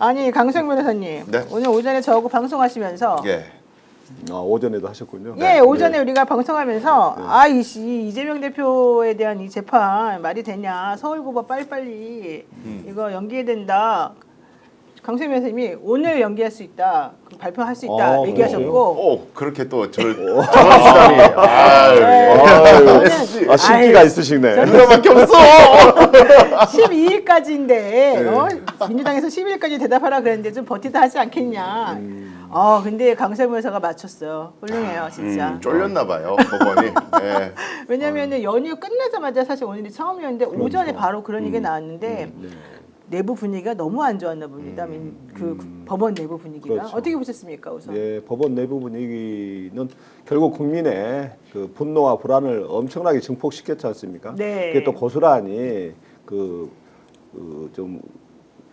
아니 강성 변호사님, 네. 오늘 오전에 저하고 방송하시면서 예. 오전에도 하셨군요. 예, 오전에 우리가 방송하면서 네. 이재명 대표에 대한 이 재판 말이 되냐, 서울고법 빨리빨리 이거 연기해야 된다. 강세민 선생님이 오늘 연기할 수 있다, 발표할 수 있다 얘기하셨고. 그렇게 또 저를 수단이. 신기가 있으시네. 누나밖에 없어. 12일까지인데 민주당에서 12일까지 대답하라 그랬는데 좀 버티다 하지 않겠냐. 근데 강세민 변호사가 맞췄어요. 훌륭해요, 진짜. 쫄렸나 봐요, 법원이. 예. 왜냐면은 연휴 끝나자마자 사실 오늘이 처음이었는데 오전에 바로 그런 얘기가 나왔는데 내부 분위기가 너무 안 좋았나 봅니다. 그 법원 내부 분위기가. 그렇죠. 어떻게 보셨습니까, 우선? 예, 법원 내부 분위기는 결국 국민의 그 분노와 불안을 엄청나게 증폭시켰지 않습니까? 네. 그게 또 고스란히 좀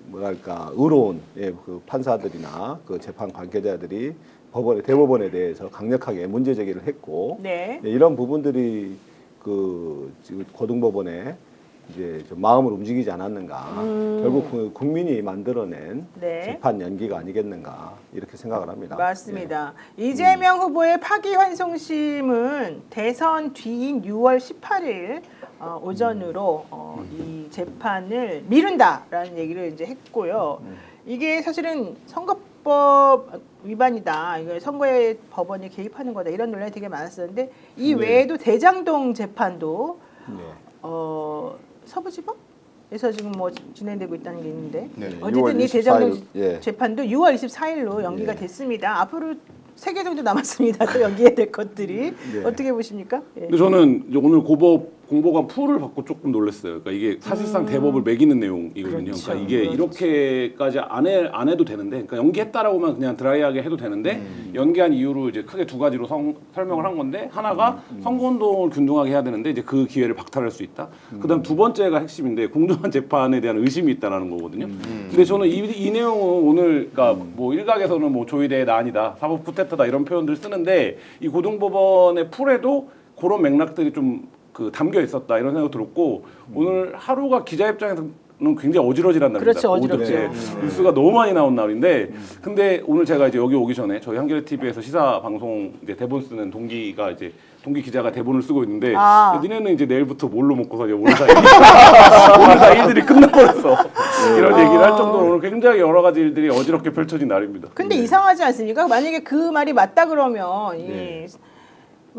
뭐랄까 의로운 그 판사들이나 그 재판 관계자들이 대법원에 대해서 강력하게 문제 제기를 했고, 네. 이런 부분들이 그 지금 고등법원에 이제 좀 마음을 움직이지 않았는가. 결국 그 국민이 만들어낸 네. 재판 연기가 아니겠는가 이렇게 생각을 합니다. 맞습니다. 이재명 후보의 파기환송심은 대선 뒤인 6월 18일 오전으로 이 재판을 미룬다라는 얘기를 이제 했고요. 이게 사실은 선거법 위반이다. 이거 선거에 법원이 개입하는 거다. 이런 논란이 되게 많았었는데 이 외에도 대장동 재판도 서부지법에서 지금 뭐 진행되고 있다는 게 있는데 네. 어쨌든 6월 이 대장동 24일, 재판도 6월 24일로 연기가 됐습니다. 앞으로 3개 정도 남았습니다. 또 연기해야 될 것들이. 어떻게 보십니까? 예. 근데 저는 이제 오늘 공보관 풀을 받고 조금 놀랐어요. 그러니까 이게 사실상 대법을 매기는 내용이거든요. 그렇죠. 그러니까 이게 이렇게까지 안 해도 되는데, 그러니까 연기했다라고만 그냥 드라이하게 해도 되는데 연기한 이유로 이제 크게 두 가지로 설명을 한 건데, 하나가 선거운동을 균등하게 해야 되는데 이제 그 기회를 박탈할 수 있다. 그다음 두 번째가 핵심인데 공정한 재판에 대한 의심이 있다라는 거거든요. 근데 저는 이 내용은 오늘 그러니까 뭐 일각에서는 뭐 조의대의 난이다, 사법 쿠데타다 이런 표현들 쓰는데 이 고등법원의 풀에도 그런 맥락들이 좀 담겨 있었다 이런 생각 들었고, 오늘 하루가 기자 입장에서는 굉장히 어지러지란 날입니다. 그렇죠, 어지럽죠. 뉴스가 너무 많이 나온 날인데, 근데 오늘 제가 이제 여기 오기 전에 저희 한겨레 TV에서 시사 방송 이제 대본 쓰는 동기 기자가 대본을 쓰고 있는데, 니네는 이제 내일부터 뭘로 먹고 사냐, 오늘 다 일들이 끝나버렸어. 이런 얘기를 할 정도로 오늘 굉장히 여러 가지 일들이 어지럽게 펼쳐진 날입니다. 근데 이상하지 않습니까? 만약에 그 말이 맞다 그러면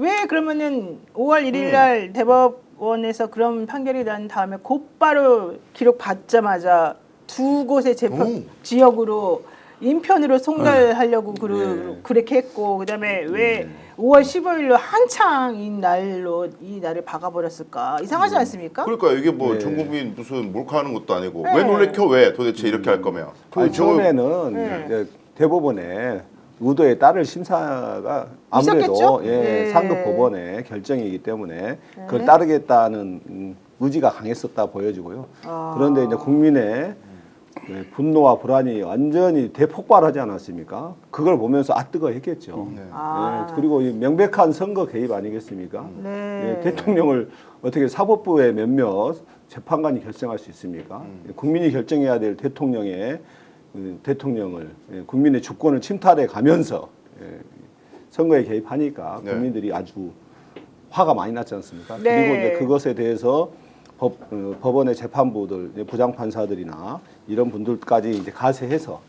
왜 그러면은 5월 1일 날 대법원에서 그런 판결이 난 다음에 곧바로 기록 받자마자 두 곳의 재판 지역으로 인편으로 송달하려고 그렇게 했고, 그다음에 왜 5월 15일로 한창인 날로 이 날을 박아버렸을까? 이상하지 않습니까? 그러니까요. 이게 뭐 전 국민 무슨 몰카하는 것도 아니고 왜 놀래켜? 왜 도대체 이렇게 할 거면? 처음에는 이제 대법원에 의도에 따를 심사가 아무래도 상급 법원의 결정이기 때문에 그걸 따르겠다는 의지가 강했었다 보여지고요. 그런데 이제 국민의 분노와 불안이 완전히 대폭발하지 않았습니까? 그걸 보면서 뜨거했겠죠. 그리고 이 명백한 선거 개입 아니겠습니까? 대통령을 어떻게 사법부의 몇몇 재판관이 결정할 수 있습니까? 국민이 결정해야 될 대통령을 국민의 주권을 침탈해 가면서 선거에 개입하니까 국민들이 아주 화가 많이 났지 않습니까? 그리고 이제 그것에 대해서 법원의 재판부들, 부장판사들이나 이런 분들까지 이제 가세해서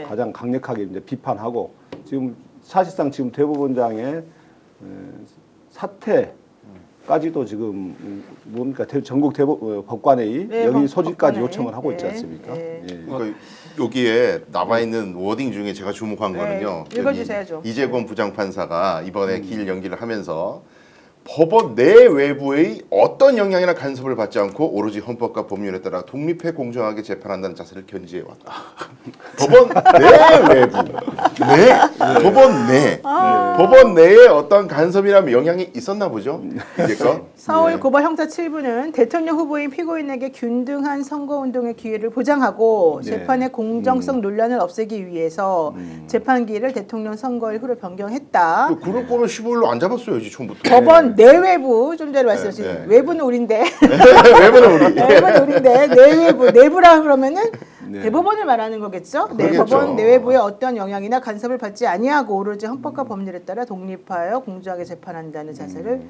가장 강력하게 이제 비판하고, 지금 사실상 지금 대법원장의 사퇴까지도 지금 뭡니까 전국 법관회의 여기 소집까지 요청을 하고 있지 않습니까? 그러니까 여기에 나와 있는 워딩 중에 제가 주목한 거는요. 읽어주세요, 좀. 이재권 부장판사가 이번에 기일 연기를 하면서 법원 내 외부의 어떤 영향이나 간섭을 받지 않고 오로지 헌법과 법률에 따라 독립해 공정하게 재판한다는 자세를 견지해 왔다. 법원 내 외부, 법원 내에 어떤 간섭이나 영향이 있었나 보죠. 이제껏. 서울 고법 형사 7부는 대통령 후보인 피고인에게 균등한 선거운동의 기회를 보장하고 재판의 공정성 논란을 없애기 위해서 재판 기일을 대통령 선거일후로 변경했다. 그럴 거면 15일로 안 잡았어야지 처음부터. 법원 내외부 좀 전에 말씀하신 외부는 우리인데 외부는 우리. 내부는 우리인데 내외부 내부라 그러면은 네. 대법원을 말하는 거겠죠? 네, 그러겠죠. 법원 내외부의 어떤 영향이나 간섭을 받지 아니하고 오로지 헌법과 법률에 따라 독립하여 공정하게 재판한다는 자세를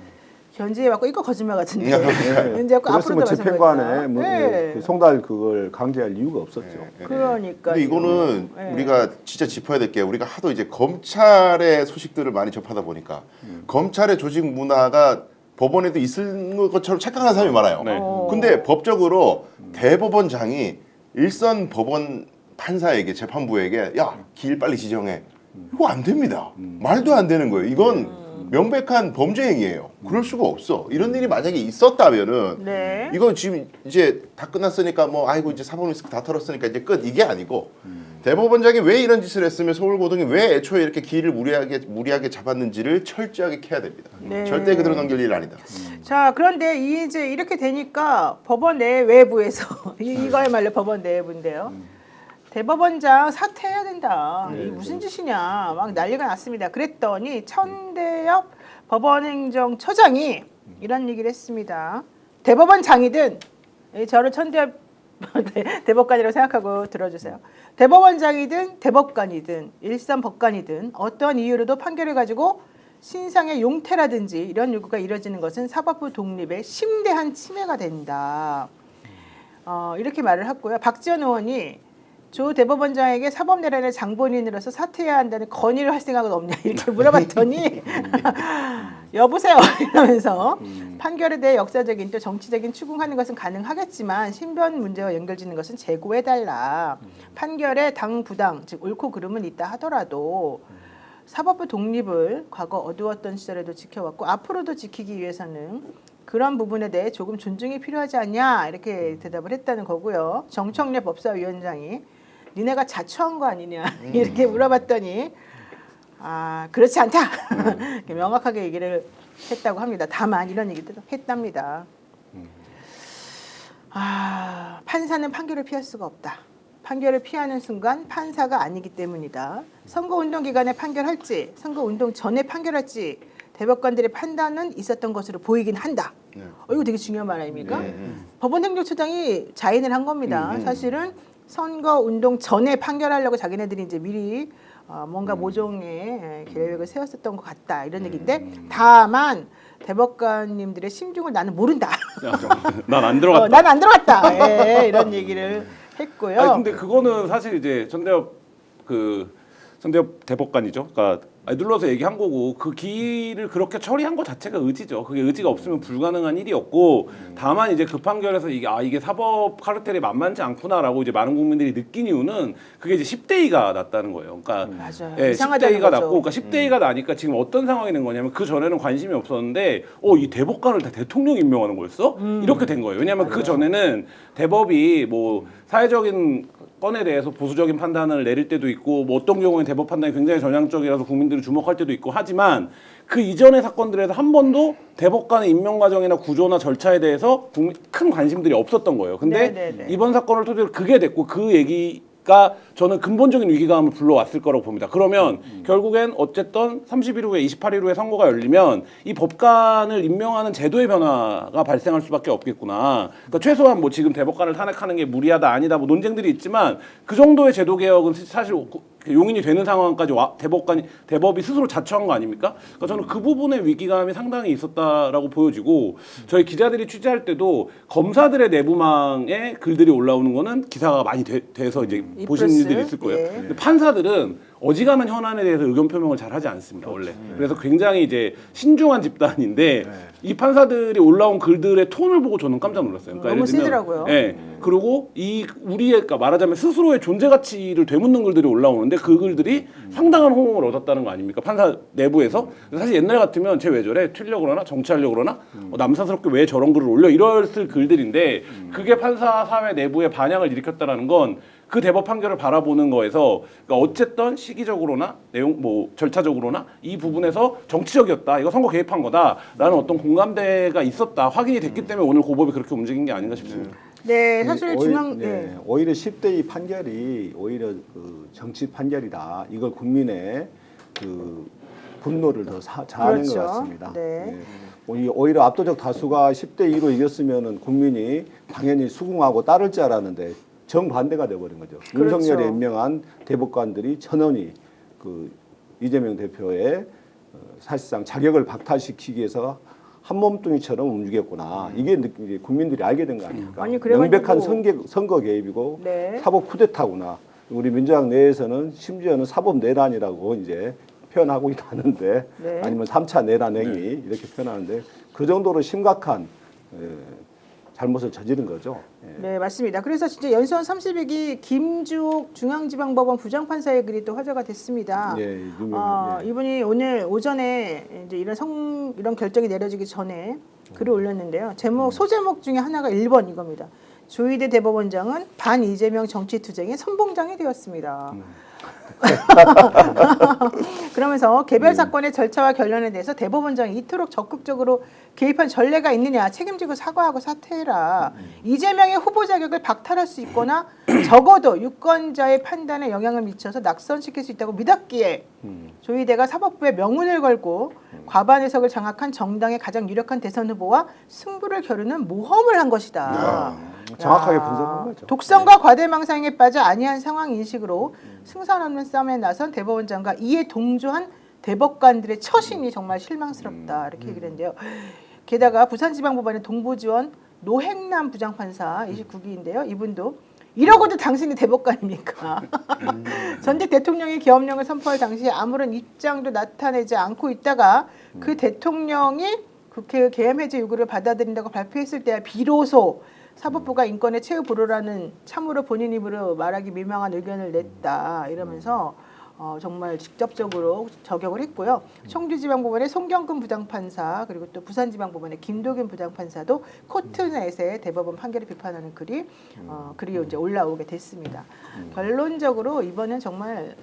견지해왔고 이거 거짓말 같은데. 이제 그래서 앞으로도 뭐 재판관에 뭐 네. 그 송달 그걸 강제할 이유가 없었죠. 그러니까. 근데 이거는 네. 우리가 진짜 짚어야 될 게 우리가 하도 이제 검찰의 소식들을 많이 접하다 보니까 검찰의 조직 문화가 법원에도 있을 것처럼 착각하는 사람이 많아요. 네. 근데 법적으로 대법원장이 일선 법원 판사에게 재판부에게 야, 길 빨리 지정해. 이거 안 됩니다. 말도 안 되는 거예요. 이건 명백한 범죄 행위예요. 그럴 수가 없어. 이런 일이 만약에 있었다면은 네. 이건 지금 이제 다 끝났으니까 뭐 아이고 이제 사법 리스크 다 털었으니까 이제 끝 이게 아니고 대법원장이 왜 이런 짓을 했으면 서울고등이 왜 애초에 이렇게 기일을 무리하게 잡았는지를 철저하게 캐야 됩니다. 네. 절대 그대로 넘길 일은 아니다. 자, 그런데 이제 이렇게 되니까 법원 내외부에서 이거야말로 법원 내외부인데요. 대법원장 사퇴해야 된다. 이 무슨 짓이냐. 막 난리가 났습니다. 그랬더니 천대엽 법원행정처장이 이런 얘기를 했습니다. 대법원장이든 저를 천대엽 대법관이라고 생각하고 들어주세요. 대법원장이든 대법관이든 일선 법관이든 어떤 이유로도 판결을 가지고 신상의 용태라든지 이런 요구가 이뤄지는 것은 사법부 독립의 심대한 침해가 된다. 이렇게 말을 했고요. 박지원 의원이 조 대법원장에게 사법내란의 장본인으로서 사퇴해야 한다는 건의를 할 생각은 없냐 이렇게 물어봤더니 여보세요 이러면서 판결에 대해 역사적인 또 정치적인 추궁하는 것은 가능하겠지만 신변 문제와 연결짓는 것은 재고해달라. 판결에 당 부당 즉 옳고 그름은 있다 하더라도 사법부 독립을 과거 어두웠던 시절에도 지켜왔고 앞으로도 지키기 위해서는 그런 부분에 대해 조금 존중이 필요하지 않냐 이렇게 대답을 했다는 거고요. 정청래 법사위원장이 니네가 자초한 거 아니냐 이렇게 물어봤더니 그렇지 않다 이렇게 명확하게 얘기를 했다고 합니다. 다만 이런 얘기도 했답니다. 판사는 판결을 피할 수가 없다. 판결을 피하는 순간 판사가 아니기 때문이다. 선거운동 기간에 판결할지 선거운동 전에 판결할지 대법관들의 판단은 있었던 것으로 보이긴 한다. 이거 되게 중요한 말 아닙니까? 법원행정처장이 자인을 한 겁니다. 사실은 선거운동 전에 판결하려고 자기네들이 이제 미리 뭔가 모종의 계획을 세웠었던 것 같다 이런 얘기인데 다만 대법관님들의 심중을 나는 모른다. 난 안 들어갔다. 난 안 들어갔다. 이런 얘기를 했고요. 아니, 근데 그거는 사실 이제 전대엽 대법관이죠. 그러니까 눌러서 얘기한 거고 그 기일을 그렇게 처리한 것 자체가 의지죠. 그게 의지가 없으면 불가능한 일이었고 다만 이제 그 판결에서 이게 사법 카르텔이 만만치 않구나라고 이제 많은 국민들이 느낀 이유는 그게 이제 10대2가 났다는 거예요. 그러니까 맞아요. 예, 이상하다는 10대2가 거죠. 났고 그러니까 10대2가 나니까 지금 어떤 상황이 된 거냐면 그 전에는 관심이 없었는데 이 대법관을 다 대통령이 임명하는 거였어? 이렇게 된 거예요. 왜냐하면 그 전에는 대법이 뭐 사회적인 건에 대해서 보수적인 판단을 내릴 때도 있고 뭐 어떤 경우에 대법 판단이 굉장히 전향적이라서 국민들이 주목할 때도 있고 하지만 그 이전의 사건들에서 한 번도 대법관의 임명 과정이나 구조나 절차에 대해서 큰 관심들이 없었던 거예요. 근데 네네네. 이번 사건을 토대로 그게 됐고 그 얘기가 저는 근본적인 위기감을 불러왔을 거라고 봅니다. 그러면 결국엔 어쨌든 30일 후에 28일 후에 선거가 열리면 이 법관을 임명하는 제도의 변화가 발생할 수밖에 없겠구나. 그러니까 최소한 뭐 지금 대법관을 탄핵하는 게 무리하다 아니다 뭐 논쟁들이 있지만 그 정도의 제도 개혁은 사실 용인이 되는 상황까지 대법이 스스로 자처한 거 아닙니까? 그러니까 저는 그 부분의 위기감이 상당히 있었다라고 보여지고 저희 기자들이 취재할 때도 검사들의 내부망에 글들이 올라오는 거는 기사가 많이 돼서 이제 보신 일들이 있을 거예요. 예. 근데 판사들은 어지간한 현안에 대해서 의견 표명을 잘 하지 않습니다, 원래. 그래서 굉장히 이제 신중한 집단인데 이 판사들이 올라온 글들의 톤을 보고 저는 깜짝 놀랐어요. 그러니까 너무 예를 들면, 세더라고요. 예. 그리고 우리의 그러니까 말하자면 스스로의 존재 가치를 되묻는 글들이 올라오는데 그 글들이 상당한 호응을 얻었다는 거 아닙니까? 판사 내부에서. 사실 옛날 같으면 쟤 왜 저래? 튀려고 그러나? 정치하려고 그러나? 남사스럽게 왜 저런 글을 올려? 이랬을 글들인데 그게 판사 사회 내부에 반향을 일으켰다라는 건 그 대법 판결을 바라보는 거에서 그러니까 어쨌든 시기적으로나 내용 뭐 절차적으로나 이 부분에서 정치적이었다. 이거 선거 개입한 거다라는 어떤 공감대가 있었다. 확인이 됐기 때문에 오늘 고법이 그렇게 움직인 게 아닌가 싶습니다. 네, 사실 오히려 10대의 판결이 오히려 그 정치 판결이다. 이걸 국민의 그 분노를 더 자아낸 그렇죠. 것 같습니다. 네. 오히려 압도적 다수가 10대 2로 이겼으면은 국민이 당연히 수긍하고 따를 줄 알았는데 정반대가 돼버린 거죠. 그렇죠. 윤석열이 임명한 대법관들이 전원이 그 이재명 대표의 사실상 자격을 박탈시키기 위해서 한 몸뚱이처럼 움직였구나. 이게 이제 국민들이 알게 된 거 아닙니까? 아니, 그래가지고- 명백한 선거 개입이고 네. 사법 쿠데타구나. 우리 민주당 내에서는 심지어는 사법 내란이라고 이제 표현하고 있다는데 네. 아니면 3차 내란 행위 이렇게 표현하는데 그 정도로 심각한 잘못을 저지른 거죠. 예. 네, 맞습니다. 그래서 진짜 연수원 30일기 김주옥 중앙지방법원 부장판사의 글이 또 화제가 됐습니다. 예, 유명한, 예. 이분이 오늘 오전에 이제 이런 결정이 내려지기 전에 글을 올렸는데요. 소제목 중에 하나가 1번 이겁니다. 조희대 대법원장은 반 이재명 정치 투쟁의 선봉장이 되었습니다. 그러면서 개별 사건의 절차와 결론에 대해서 대법원장이 이토록 적극적으로 개입한 전례가 있느냐, 책임지고 사과하고 사퇴해라. 이재명의 후보 자격을 박탈할 수 있거나 적어도 유권자의 판단에 영향을 미쳐서 낙선시킬 수 있다고 믿었기에 조희대가 사법부에 명운을 걸고 과반 의석을 장악한 정당의 가장 유력한 대선 후보와 승부를 겨루는 모험을 한 것이다. 정확하게 야, 분석한 거죠. 독선과 과대망상에 빠져 아니한 상황 인식으로 승산 없는 싸움에 나선 대법원장과 이에 동조한 대법관들의 처신이 정말 실망스럽다 이렇게 얘기를 했는데요. 게다가 부산지방법원의 동부지원 노행남 부장판사 29기인데요. 이분도 이러고도 당신이 대법관입니까? 전직 대통령이 계엄령을 선포할 당시 아무런 입장도 나타내지 않고 있다가 그 대통령이 국회의 계엄 해제 요구를 받아들인다고 발표했을 때야 비로소 사법부가 인권의 최후 보루라는 참으로 본인 입으로 말하기 민망한 의견을 냈다 이러면서 정말 직접적으로 저격을 했고요. 청주지방법원의 송경근 부장판사 그리고 또 부산지방법원의 김도균 부장판사도 코트넷의 대법원 판결을 비판하는 글이 이제 올라오게 됐습니다. 결론적으로 이번엔 정말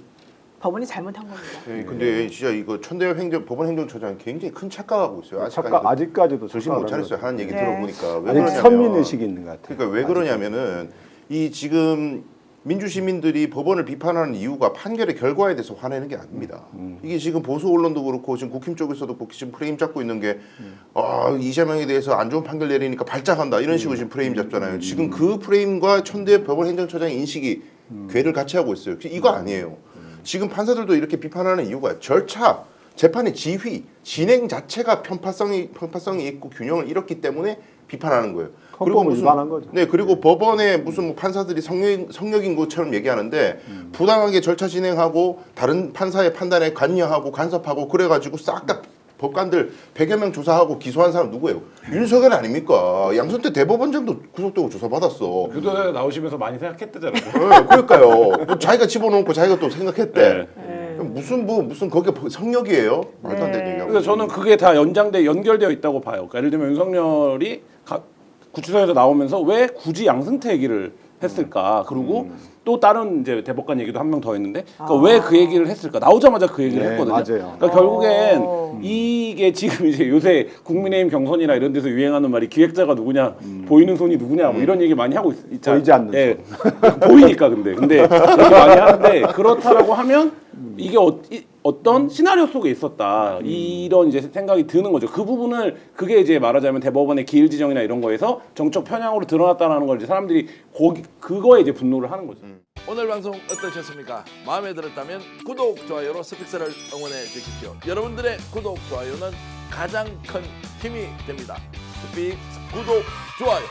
법원이 잘못한 겁니다. 네, 근데 진짜 이거 천대엽 법원 행정처장 굉장히 큰 착각하고 있어요. 아직까지도 정신 못 차렸어요. 하는 얘기 네. 들어보니까 왜 아직 그러냐면 선민의식이 있는 것 같아요. 그러니까 왜 그러냐면은 이 지금 민주시민들이 법원을 비판하는 이유가 판결의 결과에 대해서 화내는 게 아닙니다. 이게 지금 보수 언론도 그렇고 지금 국힘 쪽에서도 지금 프레임 잡고 있는 게 이재명에 대해서 안 좋은 판결 내리니까 발작한다 이런 식으로 지금 프레임 잡잖아요. 지금 그 프레임과 천대엽 법원 행정처장의 인식이 궤를 같이 하고 있어요. 이거 아니에요. 지금 판사들도 이렇게 비판하는 이유가 절차, 재판의 지휘, 진행 자체가 편파성이 있고 균형을 잃었기 때문에 비판하는 거예요. 헌법을 위반한 거죠. 네, 그리고 법원에 무슨 뭐 판사들이 성역인 것처럼 얘기하는데 부당하게 절차 진행하고 다른 판사의 판단에 관여하고 간섭하고 그래가지고 싹 다 법관들 100여 명 조사하고 기소한 사람 누구예요? 윤석열 아닙니까? 양선태 대법원장도 구속되고 조사받았어. 교도소에 나오시면서 많이 생각했대잖아요. 네, 그러니까요. 뭐 자기가 집어넣고 자기가 또 생각했대. 네. 무슨 거기에 성역이에요? 말도 안 되는 얘기하고. 그래서 저는 그게 다 연결되어 있다고 봐요. 그러니까 예를 들면 윤석열이 구치소에서 나오면서 왜 굳이 양승태 얘기를 했을까? 그리고 또 다른 이제 대법관 얘기도 한 명 더 했는데, 그러니까 왜 그 얘기를 했을까? 나오자마자 그 얘기를 네, 했거든요. 맞아요. 그러니까 결국엔 이게 지금 이제 요새 국민의힘 경선이나 이런 데서 유행하는 말이 기획자가 누구냐, 보이는 손이 누구냐, 뭐 이런 얘기 많이 하고 있잖아요. 보이지 않는 예. 보이니까 근데 이렇게 많이 하는데 그렇다라고 하면 이게 어떤 시나리오 속에 있었다 이런 이제 생각이 드는 거죠. 그 부분을 그게 이제 말하자면 대법원의 기일 지정이나 이런 거에서 정적 편향으로 드러났다라는 걸 이제 사람들이 그거에 이제 분노를 하는 거죠. 오늘 방송 어떠셨습니까? 마음에 들었다면 구독, 좋아요로 스픽스를 응원해 주십시오. 여러분들의 구독, 좋아요는 가장 큰 힘이 됩니다. 스픽 구독, 좋아요.